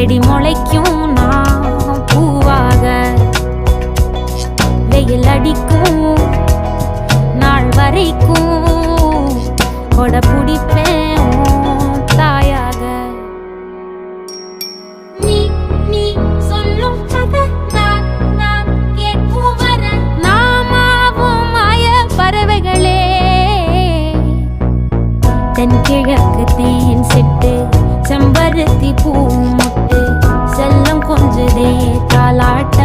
செடி முளைக்கும் நான் பூவாக வெயில் அடிக்கும் நாள் வரைக்கும் கொடை பிடிப்பேன் தாயாக. நீ நீ சொல்லும் கதை நான் நான் கேட்கும் வர நாமாவும் மாய பறவைகளே. தென்கிழக்கு தேன் சிட்டு செம்பருத்தி பூ முட்டு செல்லம் கொஞ்சதே தாலாட்ட